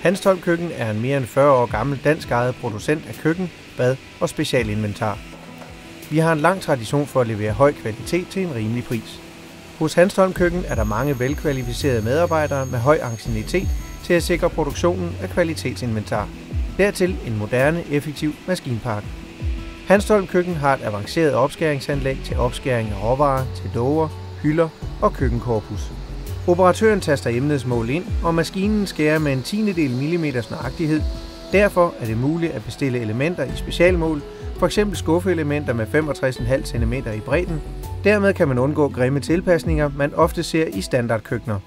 Hanstholm Køkken er en mere end 40 år gammel dansk ejet producent af køkken, bad og specialinventar. Vi har en lang tradition for at levere høj kvalitet til en rimelig pris. Hos Hanstholm Køkken er der mange velkvalificerede medarbejdere med høj anciennitet til at sikre produktionen af kvalitetsinventar. Dertil en moderne, effektiv maskinpark. Hanstholm Køkken har et avanceret opskæringsanlæg til opskæring af råvarer til låger, hylder og køkkenkorpus. Operatøren taster emnedsmål ind, og maskinen skærer med en 1/10 millimeters nøjagtighed. Derfor er det muligt at bestille elementer i specialmål, f.eks. skuffeelementer med 65,5 cm i bredden. Dermed kan man undgå grimme tilpasninger, man ofte ser i standardkøkkener.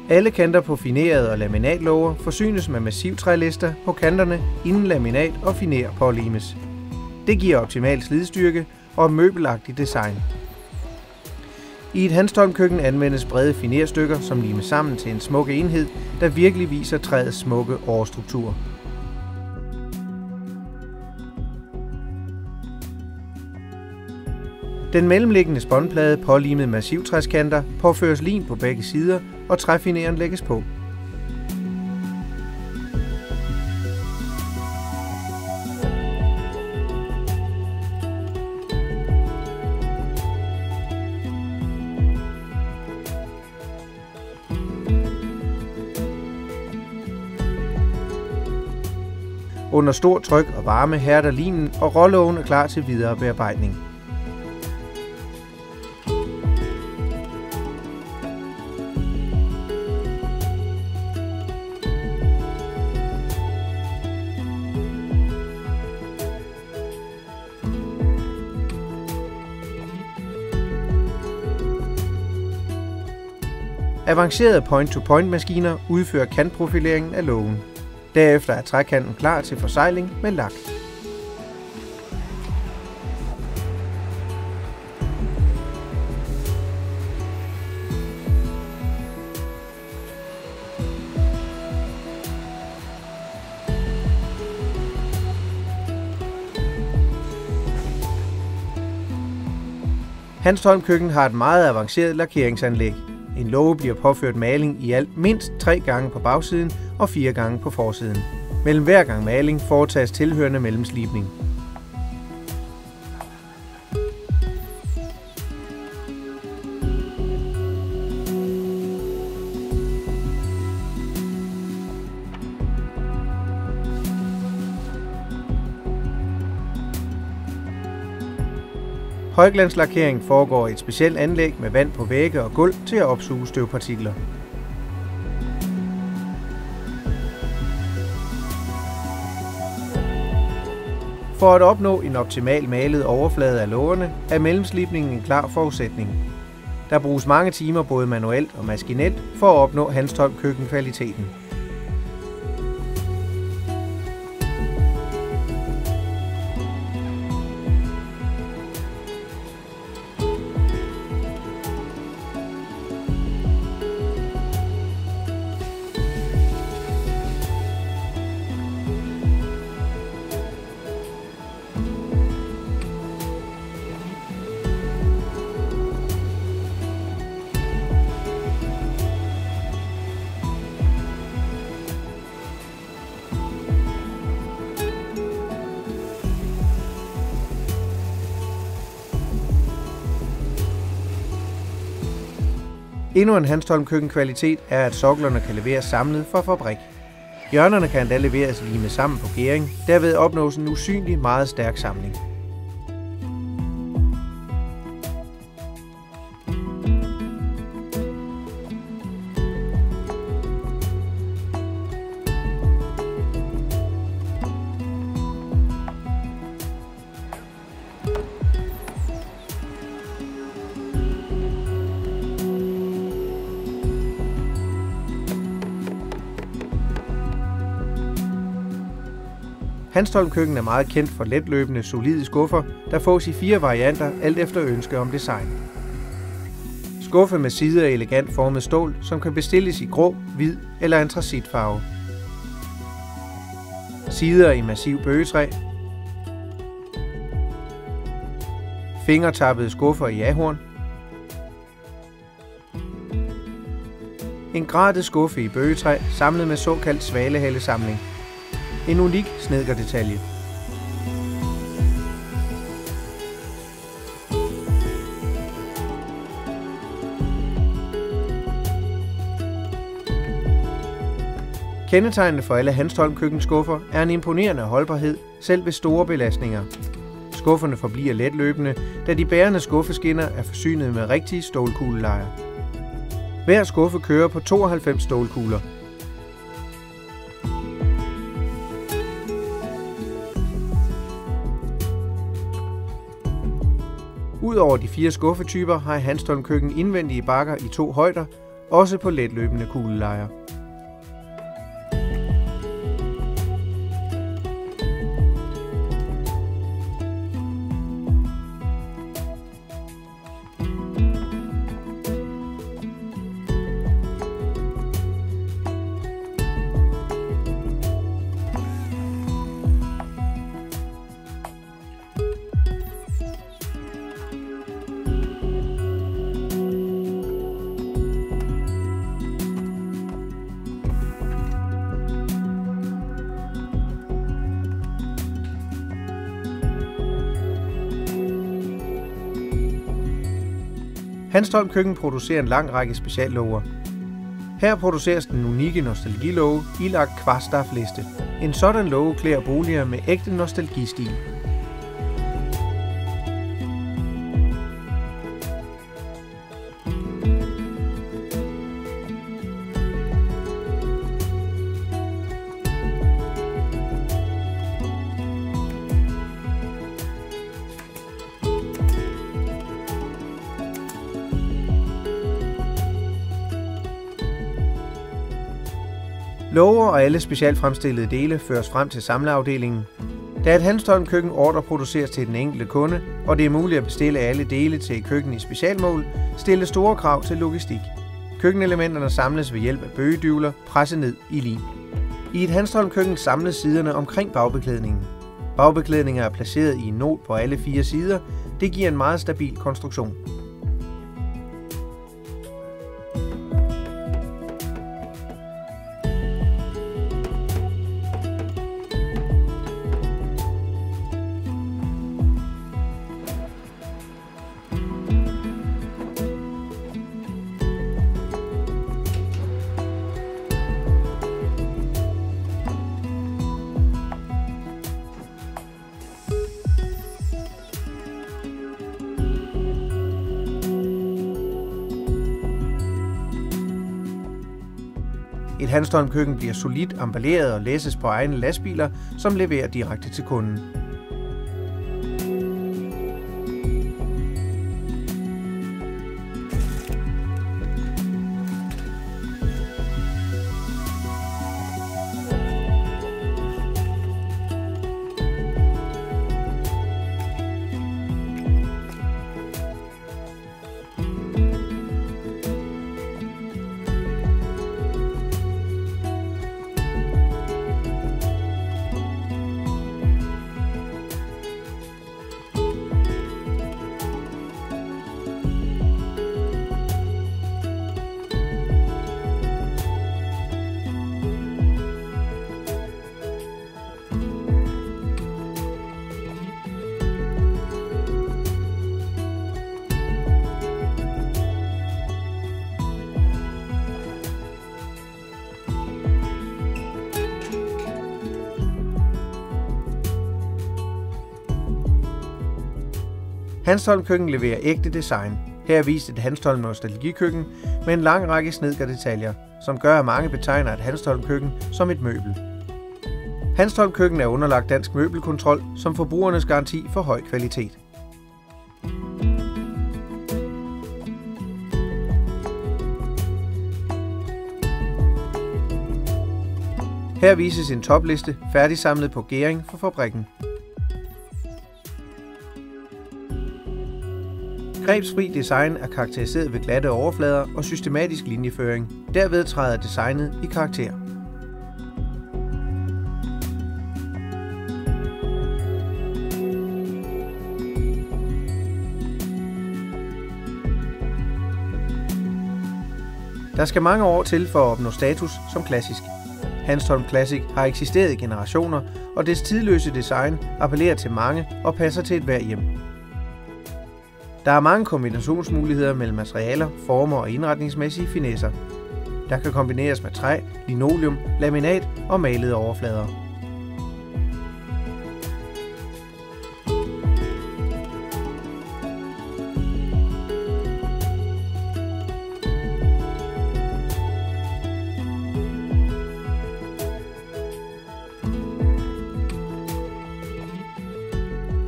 Alle kanter på finerede og laminatlåger forsynes med massivtrælister på kanterne, inden laminat og finer pålimes. Det giver optimal slidstyrke og et møbelagtigt design. I et Hanstholm Køkken anvendes brede finerstykker, som limes sammen til en smuk enhed, der virkelig viser træets smukke årstruktur. Den mellemliggende spånplade pålimet massivtræskanter påføres lim på begge sider, og træfineren lægges på. Under stort tryk og varme hærder limen, og rålågen er klar til videre bearbejdning. Avancerede point-to-point-maskiner udfører kantprofileringen af lågen. Derefter er trækanten klar til forsegling med lak. Hanstholm Køkken har et meget avanceret lakeringsanlæg. En låge bliver påført maling i alt mindst 3 gange på bagsiden og 4 gange på forsiden. Mellem hver gang maling foretages tilhørende mellemslibning. Højglanslakering foregår i et specielt anlæg med vand på vægge og gulv til at opsuge støvpartikler. For at opnå en optimal malet overflade af lågerne er mellemslibningen en klar forudsætning. Der bruges mange timer både manuelt og maskinelt for at opnå Hanstholm Køkken-kvaliteten. Endnu en Hanstholm Køkken-kvalitet er, at soklerne kan leveres samlet fra fabrik. Hjørnerne kan endda leveres limet sammen på gæring, derved opnås en usynlig meget stærk samling. Hanstholm Køkken er meget kendt for letløbende, solide skuffer, der fås i 4 varianter, alt efter ønske om design. Skuffe med sider af elegant formet stål, som kan bestilles i grå, hvid eller antracitfarve. Sider i massiv bøgetræ. Fingertappede skuffer i ahorn. En gratis skuffe i bøgetræ samlet med såkaldt svalehalesamling. En unik snedkerdetalje. Kendetegnende for alle Hanstholm køkkenskuffer er en imponerende holdbarhed, selv ved store belastninger. Skufferne forbliver letløbende, da de bærende skuffeskinner er forsynet med rigtige stålkuglelejer. Hver skuffe kører på 92 stålkugler. Udover de 4 skuffetyper har Hanstholm køkken indvendige bakker i 2 højder, også på letløbende kuglelejer. Hanstholm køkken producerer en lang række speciallåger. Her produceres den unikke nostalgilåge ilagt Kvarstafliste. En sådan låge klæder boliger med ægte nostalgistil. Låger og alle specialfremstillede dele føres frem til samleafdelingen. Da et Hanstholm køkken ordre produceres til den enkelte kunde, og det er muligt at bestille alle dele til et køkken i specialmål, stilles store krav til logistik. Køkkenelementerne samles ved hjælp af bøgedyvler presset ned i lim. I et Hanstholm køkken samles siderne omkring bagbeklædningen. Bagbeklædninger er placeret i en not på alle 4 sider. Det giver en meget stabil konstruktion. Et Hanstholm køkken bliver solidt emballeret og læsses på egne lastbiler, som leverer direkte til kunden. Hanstholm køkken leverer ægte design. Her er vist et Hanstholm nostalgikøkken med en lang række snedkerdetaljer, som gør, at mange betegner et Hanstholm køkken som et møbel. Hanstholm køkken er underlagt Dansk Møbelkontrol som forbrugernes garanti for høj kvalitet. Her vises en topliste færdigsamlet på gæring for fabrikken. Grebsfri design er karakteriseret ved glatte overflader og systematisk linjeføring. Derved træder designet i karakter. Der skal mange år til for at opnå status som klassisk. Hanstholm Classic har eksisteret i generationer, og dets tidløse design appellerer til mange og passer til ethvert hjem. Der er mange kombinationsmuligheder mellem materialer, former og indretningsmæssige finesser. Der kan kombineres med træ, linoleum, laminat og malede overflader.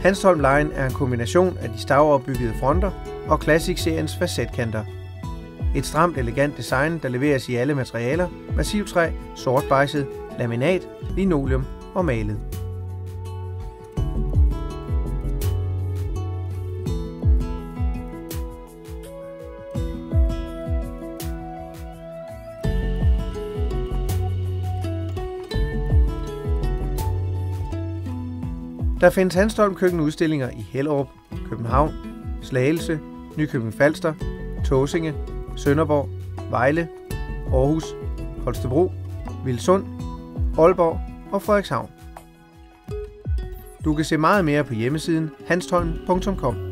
Hanstholm Line er en kombination af de stavopbyggede fronter og Classic-seriens facetkanter. Et stramt, elegant design, der leveres i alle materialer: massivtræ, sort bejset, laminat, linoleum og malet. Der findes Hanstholm køkkenudstillinger i Hellerup, København, Slagelse, Nykøbing Falster, Tåsinge, Sønderborg, Vejle, Aarhus, Holstebro, Vilsund, Aalborg og Frederikshavn. Du kan se meget mere på hjemmesiden hanstholm.com.